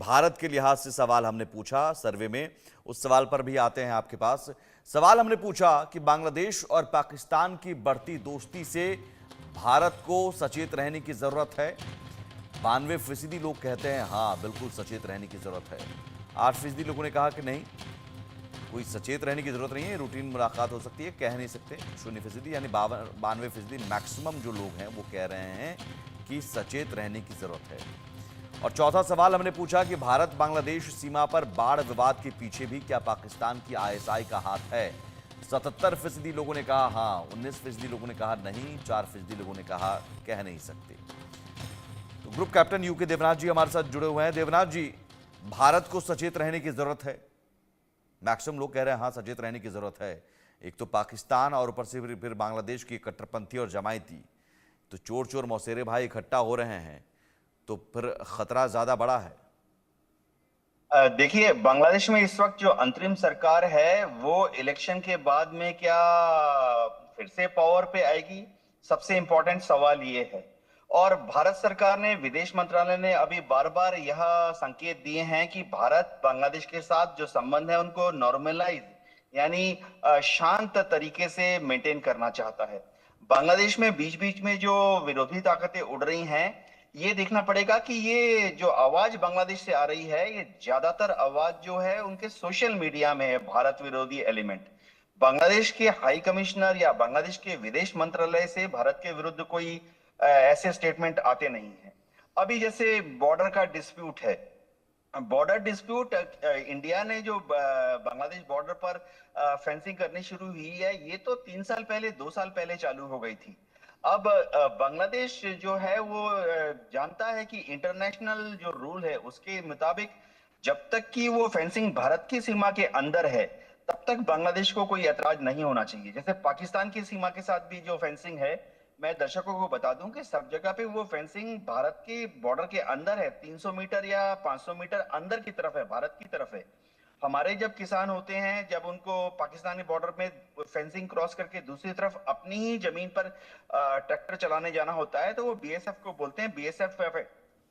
भारत के लिहाज से सवाल हमने पूछा सर्वे में, उस सवाल पर भी आते हैं आपके पास। सवाल हमने पूछा कि बांग्लादेश और पाकिस्तान की बढ़ती दोस्ती से भारत को सचेत रहने की जरूरत है। 92% लोग कहते हैं हाँ बिल्कुल सचेत रहने की जरूरत है। 8% लोगों ने कहा कि नहीं, कोई सचेत रहने की जरूरत नहीं है, रूटीन मुलाकात हो सकती है, कह नहीं सकते। 0% यानी 92% मैक्सिमम जो लोग हैं वो कह रहे हैं कि सचेत रहने की जरूरत है। और चौथा सवाल हमने पूछा कि भारत बांग्लादेश सीमा पर बाढ़ विवाद के पीछे भी क्या पाकिस्तान की आईएसआई का हाथ है। 77% लोगों ने कहा हाँ, 19% लोगों ने कहा नहीं, 4% लोगों ने कहा कह नहीं सकते। तो ग्रुप कैप्टन यूके देवनाथ जी हमारे साथ जुड़े हुए हैं। देवनाथ जी, भारत को सचेत रहने की जरूरत है, मैक्सिमम लोग कह रहे हैं हाँ सचेत रहने की जरूरत है। एक तो पाकिस्तान और ऊपर से फिर बांग्लादेश की कट्टरपंथी और जमायती, तो चोर चोर मौसेरे भाई इकट्ठा हो रहे हैं, तो फिर खतरा ज्यादा बड़ा है। देखिए, बांग्लादेश में इस वक्त जो अंतरिम सरकार है वो इलेक्शन के बाद में क्या फिर से पावर पे आएगी, सबसे इंपॉर्टेंट सवाल ये है। और भारत सरकार ने, विदेश मंत्रालय ने अभी बार बार यह संकेत दिए हैं कि भारत बांग्लादेश के साथ जो संबंध है उनको नॉर्मलाइज यानी शांत तरीके से मेंटेन करना चाहता है। बांग्लादेश में बीच बीच में जो विरोधी ताकतें उड़ रही हैं, ये देखना पड़ेगा कि ये जो आवाज बांग्लादेश से आ रही है, ये ज्यादातर आवाज जो है उनके सोशल मीडिया में है, भारत विरोधी एलिमेंट। बांग्लादेश के हाई कमिश्नर या बांग्लादेश के विदेश मंत्रालय से भारत के विरुद्ध कोई ऐसे स्टेटमेंट आते नहीं है। अभी जैसे बॉर्डर का डिस्प्यूट है, बॉर्डर डिस्प्यूट, इंडिया ने जो बांग्लादेश बॉर्डर पर फेंसिंग करनी शुरू हुई है, ये तो 3 साल पहले, 2 साल पहले चालू हो गई थी। अब बांग्लादेश जो है वो जानता है कि इंटरनेशनल जो रूल है उसके मुताबिक जब तक कि वो फेंसिंग भारत की सीमा के अंदर है तब तक बांग्लादेश को कोई ऐतराज नहीं होना चाहिए। जैसे पाकिस्तान की सीमा के साथ भी जो फेंसिंग है, मैं दर्शकों को बता दूं कि सब जगह पे वो फेंसिंग भारत के बॉर्डर के अंदर है, 300 मीटर या 500 मीटर अंदर की तरफ है, भारत की तरफ है। हमारे जब किसान होते हैं, जब उनको पाकिस्तानी बॉर्डर में फेंसिंग क्रॉस करके दूसरी तरफ अपनी ही जमीन पर ट्रैक्टर चलाने जाना होता है, तो वो बीएसएफ को बोलते हैं, बीएसएफ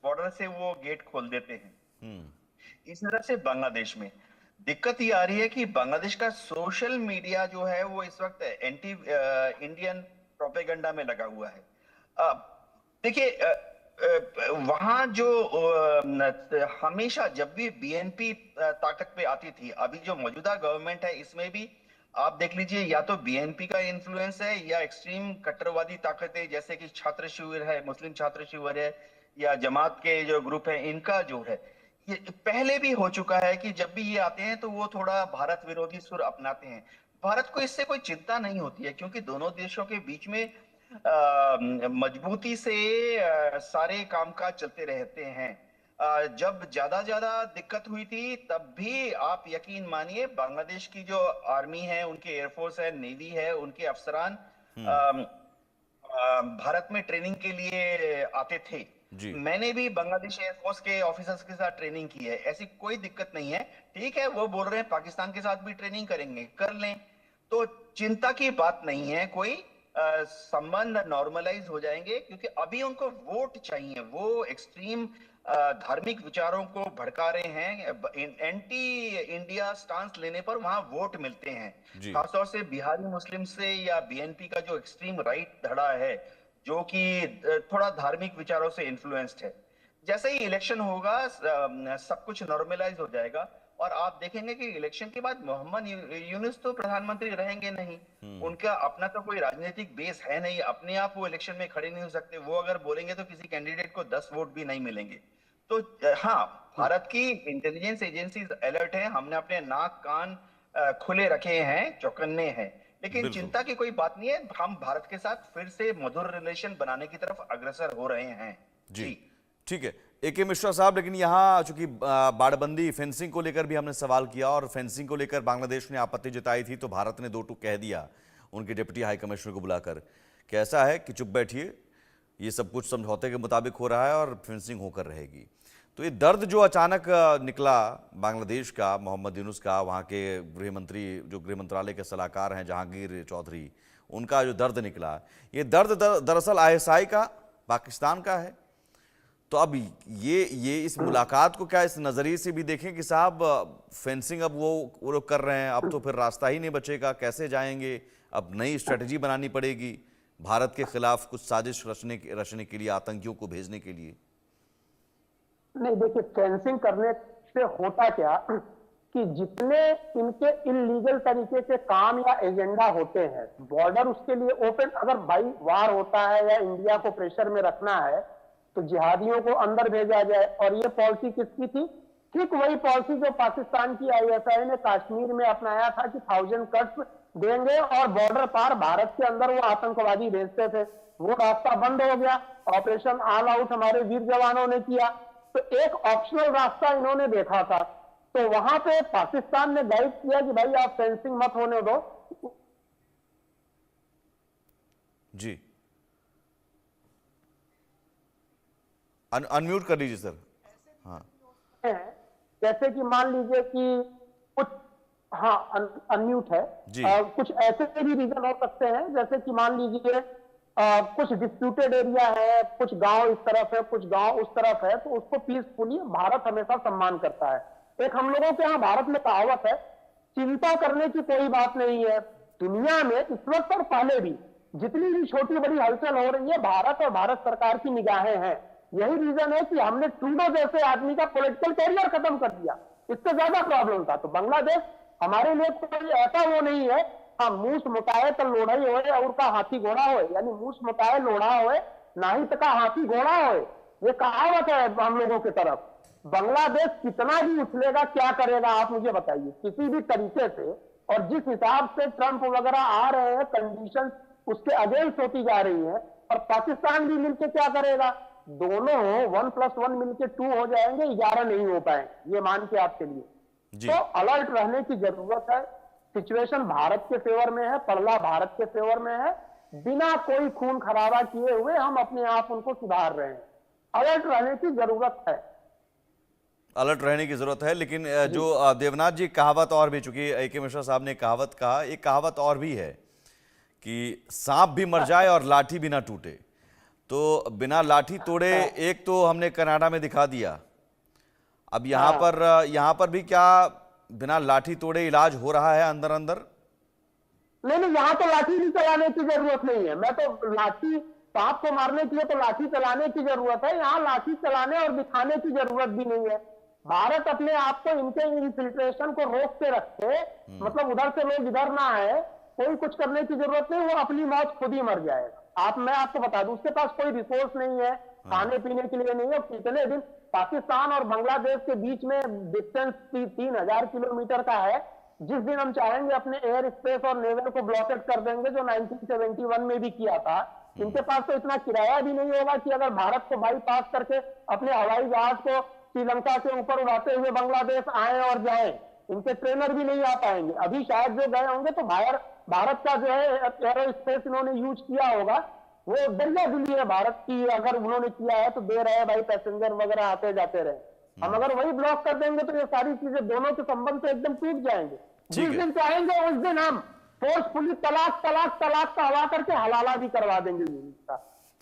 बॉर्डर से वो गेट खोल देते हैं। इस तरह से बांग्लादेश में दिक्कत ये आ रही है कि बांग्लादेश का सोशल मीडिया जो है वो इस वक्त एंटी इंडियन प्रोपेगेंडा में लगा हुआ है। देखिए, वहां जो हमेशा जब भी बीएनपी ताकत पे आती थी, अभी जो मौजूदा गवर्नमेंट है इसमें भी आप देख लीजिए, या तो बीएनपी का इन्फ्लुएंस है या एक्सट्रीम कट्टरवादी ताकतें जैसे कि छात्र शिविर है, मुस्लिम छात्र शिविर है, या जमात के जो ग्रुप है, इनका जो है, ये पहले भी हो चुका है कि जब भी ये आते हैं तो वो थोड़ा भारत विरोधी सुर अपनाते हैं। भारत को इससे कोई चिंता नहीं होती है क्योंकि दोनों देशों के बीच में मजबूती से सारे कामकाज चलते रहते हैं। जब ज्यादा ज्यादा दिक्कत हुई थी तब भी आप यकीन मानिए, बांग्लादेश की जो आर्मी है, उनके एयरफोर्स है, नेवी है, उनके अफसरान भारत में ट्रेनिंग के लिए आते थे। जी मैंने भी बांग्लादेश एयरफोर्स के ऑफिसर्स के साथ ट्रेनिंग की है, ऐसी कोई दिक्कत नहीं है। ठीक है, वो बोल रहे हैं पाकिस्तान के साथ भी ट्रेनिंग करेंगे, कर लें, तो चिंता की बात नहीं है कोई। संबंध नॉर्मलाइज हो जाएंगे क्योंकि अभी उनको वोट चाहिए। वो एक्सट्रीम धार्मिक विचारों को भड़का रहे हैं, एंटी इंडिया स्टांस लेने पर वहां वोट मिलते हैं। जी खासतौर से बिहारी मुस्लिम से या बीएनपी का जो एक्सट्रीम राइट धड़ा है, जो कि थोड़ा धार्मिक विचारों से इन्फ्लुएंस्ड है। जैसे ही इलेक्शन होगा सब कुछ नॉर्मलाइज हो जाएगा और आप देखेंगे कि इलेक्शन के बाद मोहम्मद यूनुस तो प्रधानमंत्री रहेंगे नहीं। उनका अपना तो कोई राजनीतिक बेस है नहीं, अपने आप वो इलेक्शन में खड़े नहीं हो सकते। वो अगर बोलेंगे तो किसी कैंडिडेट को 10 वोट भी नहीं मिलेंगे। तो हाँ, भारत की इंटेलिजेंस एजेंसीज अलर्ट है, हमने अपने नाक कान खुले रखे हैं, चौकन्ने हैं, लेकिन बिल्कुल। चिंता की कोई बात नहीं है। हम भारत के साथ फिर से मधुर रिलेशन बनाने की तरफ अग्रसर हो रहे हैं। जी जी। ठीक है एके मिश्रा साहब, लेकिन यहाँ चूंकि बाड़बंदी फेंसिंग को लेकर भी हमने सवाल किया और फेंसिंग को लेकर बांग्लादेश ने आपत्ति जताई थी, तो भारत ने दो टूक कह दिया उनके डिप्टी हाई कमिश्नर को बुलाकर कि ऐसा है कि चुप बैठिए, ये सब कुछ समझौते के मुताबिक हो रहा है और फेंसिंग होकर रहेगी। तो ये दर्द जो अचानक निकला बांग्लादेश का, मोहम्मद यूनुस का, वहाँ के गृह मंत्री जो गृह मंत्रालय के सलाहकार हैं जहांगीर चौधरी, उनका जो दर्द निकला, ये दर्द दरअसल आईएसआई का, पाकिस्तान का है। तो अब ये इस मुलाकात को क्या इस नजरिए से भी देखें कि साहब फेंसिंग अब वो लोग कर रहे हैं, अब तो फिर रास्ता ही नहीं बचेगा, कैसे जाएंगे, अब नई स्ट्रेटजी बनानी पड़ेगी भारत के खिलाफ कुछ साजिश रचने के लिए, आतंकियों को भेजने के लिए। नहीं, देखिए, फेंसिंग करने से होता क्या कि जितने इनके इलीगल तरीके से काम या एजेंडा होते हैं, बॉर्डर उसके लिए ओपन, अगर भाई वार होता है या इंडिया को प्रेशर में रखना है तो जिहादियों को अंदर भेजा जाए। और ये पॉलिसी किसकी थी? ठीक वही पॉलिसी जो पाकिस्तान की आईएसआई ने कश्मीर में अपनाया था कि 1000 कट्स देंगे और बॉर्डर पार भारत के अंदर वो आतंकवादी भेजते थे। वो रास्ता बंद हो गया, ऑपरेशन ऑल आउट हमारे वीर जवानों ने किया। तो एक ऑप्शनल रास्ता इन्होंने देखा था, तो वहां पे पाकिस्तान ने गाइड किया कि भाई आप फेंसिंग मत होने दो। जी, अनम्यूट कर लीजिए सर। हाँ, जैसे कि मान लीजिए कि कुछ, हाँ अनम्यूट है जी। कुछ ऐसे भी रीजन हो सकते हैं, जैसे कि मान लीजिए कुछ डिस्प्यूटेड एरिया है, कुछ गांव इस तरफ है, कुछ गांव उस तरफ है, तो उसको पीसफुली भारत हमेशा सम्मान करता है। एक हम लोगों के यहाँ भारत में कहावत है, चिंता करने की कोई बात नहीं है। दुनिया में इस वक्त और पहले भी जितनी भी छोटी बड़ी हलचल हो रही है, भारत और भारत सरकार की निगाहें हैं। यही रीजन है कि हमने ट्रूडो जैसे आदमी का पॉलिटिकल कैरियर खत्म कर दिया, इससे ज्यादा प्रॉब्लम था। तो बांग्लादेश हमारे लिए कोई ऐसा वो नहीं है। हाँ, मूस मुटाए तो लोढ़ई होए और का हाथी घोड़ा होए, यानी मूस मुटाए लोढ़ा होए नाहित का हाथी घोड़ा होए, ये कहावत है हम लोगों की तरफ। बांग्लादेश कितना भी उछलेगा, क्या करेगा, आप मुझे बताइए, किसी भी तरीके से। और जिस हिसाब से ट्रंप वगैरह आ रहे हैं, कंडीशन उसके अगेंस्ट होती जा रही है, और पाकिस्तान भी मिलकर क्या करेगा, दोनों 1+1 मिलकर 2 हो जाएंगे, 11 नहीं हो पाएंगे, ये मान के आप चलिए। तो अलर्ट रहने की जरूरत है। सिचुएशन भारत के फेवर में है, पड़ला भारत के फेवर में है। बिना कोई खून खराबा किए हुए हम अपने आप उनको सुधार रहे हैं। अलर्ट रहने की जरूरत है, अलर्ट रहने की जरूरत है। लेकिन जो देवनाथ जी कहावत और भी, चूंकि ए.के. मिश्रा साहब ने कहावत कहा, एक कहावत और भी है कि सांप भी मर जाए और लाठी भी ना टूटे। तो बिना लाठी तोड़े एक तो हमने कनाडा में दिखा दिया, अब यहाँ पर भी क्या बिना लाठी तोड़े इलाज हो रहा है अंदर अंदर? नहीं, यहाँ तो लाठी भी चलाने की जरूरत नहीं है। मैं तो लाठी, सांप को मारने के लिए तो लाठी चलाने की जरूरत है, यहाँ लाठी चलाने और दिखाने की जरूरत भी नहीं है। भारत अपने आप को इनके इन्फिल्ट्रेशन को रोक के रखे, मतलब उधर से लोग इधर ना आए, कोई कुछ करने की जरूरत नहीं, वो अपनी मौत खुद ही मर जाएगा। मैं आपको बता दूं, उसके पास कोई रिसोर्स नहीं है, खाने पीने के लिए नहीं है। कितने दिन पाकिस्तान और बांग्लादेश के बीच में डिस्टेंस 3000 किलोमीटर का है। जिस दिन हम चाहेंगे अपने एयर स्पेस और नेवल को ब्लॉकेट कर देंगे, जो 1971 में भी किया था। इनके पास तो इतना किराया भी नहीं होगा कि अगर भारत को बाईपास करके अपने हवाई जहाज को श्रीलंका के ऊपर उड़ाते हुए बांग्लादेश आए और जाए। इनके ट्रेनर भी नहीं आ पाएंगे। अभी शायद जो गए होंगे तो भारत का जो है एरो स्पेस इन्होंने यूज किया होगा, वो दरिया दिली है भारत की। अगर उन्होंने किया है तो दे रहे हैं भाई, पैसेंजर वगैरह आते जाते रहे। हम अगर वही ब्लॉक कर देंगे तो ये सारी चीजें दोनों के संबंध से एकदम टूट जाएंगे। जिस दिन चाहेंगे उस दिन हम फोर्सफुली तलाक तलाक तलाक का हवा करके हलाला भी करवा देंगे।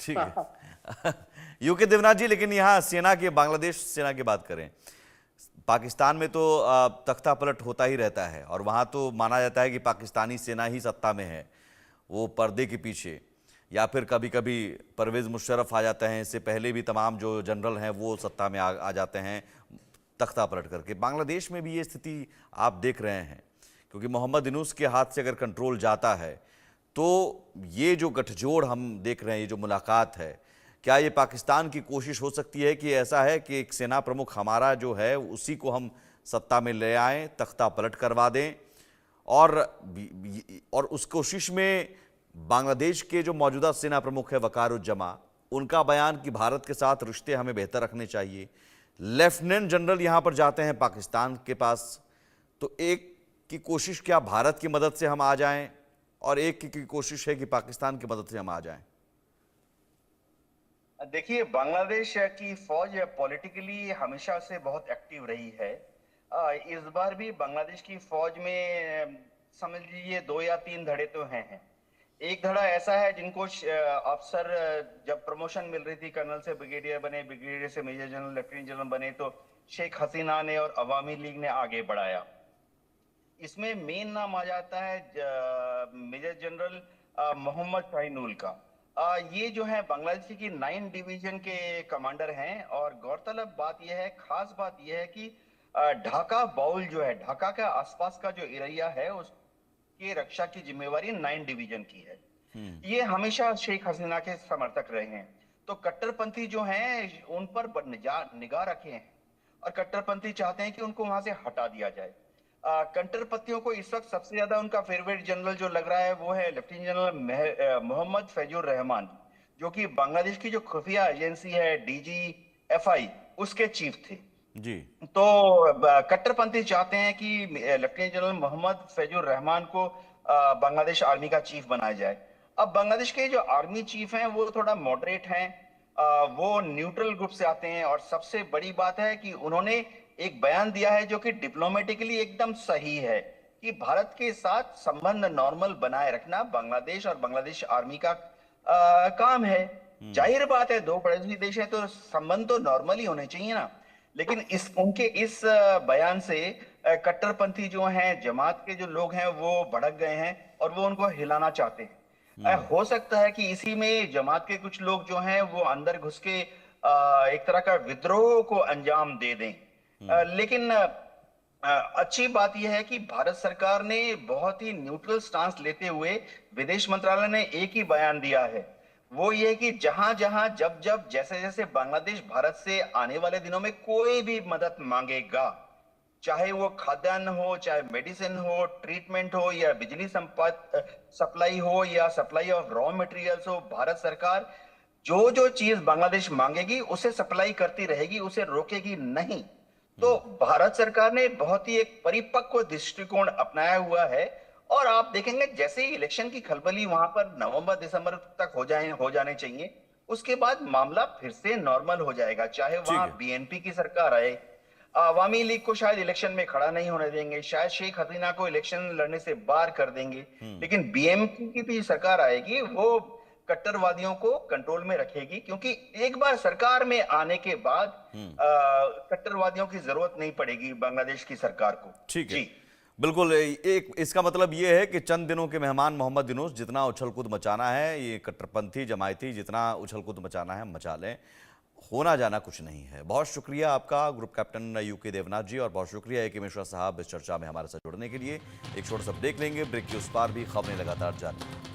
ठीक है यूके देवनाथ जी, लेकिन यहाँ सेना की, बांग्लादेश सेना की बात करें, पाकिस्तान में तो तख्ता पलट होता ही रहता है और वहाँ तो माना जाता है कि पाकिस्तानी सेना ही सत्ता में है, वो पर्दे के पीछे, या फिर कभी कभी परवेज़ मुशर्रफ आ जाते हैं, इससे पहले भी तमाम जो जनरल हैं वो सत्ता में आ जाते हैं तख्ता पलट करके। बांग्लादेश में भी ये स्थिति आप देख रहे हैं, क्योंकि मोहम्मद यूनूस के हाथ से अगर कंट्रोल जाता है तो ये जो गठजोड़ हम देख रहे हैं, ये जो मुलाकात है, क्या ये पाकिस्तान की कोशिश हो सकती है कि ऐसा है कि एक सेना प्रमुख हमारा जो है उसी को हम सत्ता में ले आएं, तख्ता पलट करवा दें, और उस कोशिश में बांग्लादेश के जो मौजूदा सेना प्रमुख है वकारुज्जमा, उनका बयान कि भारत के साथ रिश्ते हमें बेहतर रखने चाहिए, लेफ्टिनेंट जनरल यहाँ पर जाते हैं पाकिस्तान के पास, तो एक की कोशिश क्या भारत की मदद से हम आ जाएं और एक की कोशिश है कि पाकिस्तान की मदद से हम आ जाएं? देखिए, बांग्लादेश की फौज पॉलिटिकली हमेशा से बहुत एक्टिव रही है। इस बार भी बांग्लादेश की फौज में समझ लीजिए 2 या 3 धड़े तो हैं। एक धड़ा ऐसा है जिनको अफसर जब प्रमोशन मिल रही थी, कर्नल से ब्रिगेडियर बने, ब्रिगेडियर से मेजर जनरल, लेफ्टिनेंट जनरल बने, तो शेख हसीना ने और अवामी लीग ने आगे बढ़ाया। इसमें मेन नाम आ जाता है मेजर जनरल मोहम्मद शाहीनूल का। ये जो है बांग्लादेश की 9 डिवीजन के कमांडर हैं। और गौरतलब बात यह है, खास बात यह है कि ढाका बाउल जो है, ढाका का आसपास का जो एरिया है, उसकी रक्षा की जिम्मेवारी 9 डिवीजन की है। ये हमेशा शेख हसीना के समर्थक रहे हैं। तो कट्टरपंथी जो हैं उन पर निगाह रखे हैं और कट्टरपंथी चाहते हैं कि उनको वहां से हटा दिया जाए। कट्टरपंथियों को इस वक्त सबसे ज्यादा उनका फेवरेट जनरल जो लग रहा है वो है लेफ्टिनेंट जनरल मोहम्मद फैजुर रहमान, जो कि बांग्लादेश की जो खुफिया एजेंसी है DGFI, उसके चीफ थे जी। तो कट्टरपंथी चाहते हैं कि लेफ्टिनेंट जनरल मोहम्मद फैजुर रहमान को बांग्लादेश आर्मी का चीफ बनाया जाए। अब बांग्लादेश के जो आर्मी चीफ हैं वो थोड़ा मॉडरेट हैं, वो न्यूट्रल ग्रुप से आते हैं। और सबसे बड़ी बात है कि उन्होंने एक बयान दिया है जो कि डिप्लोमेटिकली एकदम सही है, कि भारत के साथ संबंध नॉर्मल बनाए रखना बांग्लादेश और बांग्लादेश आर्मी का काम है। जाहिर बात है, दो पड़ोसी देश हैं तो संबंध तो नॉर्मल ही होने चाहिए ना। लेकिन उनके इस बयान से कट्टरपंथी जो हैं, जमात के जो लोग हैं, वो भड़क गए हैं और वो उनको हिलाना चाहते हैं। हो सकता है कि इसी में जमात के कुछ लोग जो हैं वो अंदर घुस के एक तरह का विद्रोह को अंजाम दे दें। लेकिन अच्छी बात यह है कि भारत सरकार ने बहुत ही न्यूट्रल स्टांस लेते हुए, विदेश मंत्रालय ने एक ही बयान दिया है, वो ये कि जहां जहां जब जब जैसे जैसे बांग्लादेश भारत से आने वाले दिनों में कोई भी मदद मांगेगा, चाहे वो खाद्यान्न हो, चाहे मेडिसिन हो, ट्रीटमेंट हो, या बिजली सप्लाई हो, या सप्लाई ऑफ रॉ मटेरियल्स हो, भारत सरकार जो जो चीज बांग्लादेश मांगेगी उसे सप्लाई करती रहेगी, उसे रोकेगी नहीं। तो भारत सरकार ने बहुत ही एक परिपक्व दृष्टिकोण अपनाया हुआ है। और आप देखेंगे जैसे ही इलेक्शन की खलबली वहां पर नवंबर दिसंबर तक हो जाने चाहिए, उसके बाद मामला फिर से नॉर्मल हो जाएगा। चाहे वहां ठीक है। BNP की सरकार आए, अवामी लीग को शायद इलेक्शन में खड़ा नहीं होने देंगे, शायद शेख हसीना को इलेक्शन लड़ने से बाहर कर देंगे, लेकिन BNP की भी सरकार आएगी, वो कट्टरवादियों को कंट्रोल में रखेगी। क्योंकि एक बार सरकार में आने के बाद कट्टरवादियों की जरूरत नहीं पड़ेगी बांग्लादेश की सरकार को। ठीक है, जी बिल्कुल। एक इसका मतलब ये है कि चंद दिनों के मेहमान मोहम्मद यूनुस जितना उछल कूद मचाना है, ये कट्टरपंथी जमायती जितना उछल कूद मचाना है मचा लें, होना जाना कुछ नहीं है। बहुत शुक्रिया आपका ग्रुप कैप्टन UK देवनाथ जी, और बहुत शुक्रिया AK मिश्रा साहब इस चर्चा में हमारे साथ जुड़ने के लिए। एक छोटा सा ब्रेक लेंगे, ब्रेक के उस पार भी खबरें लगातार जारी।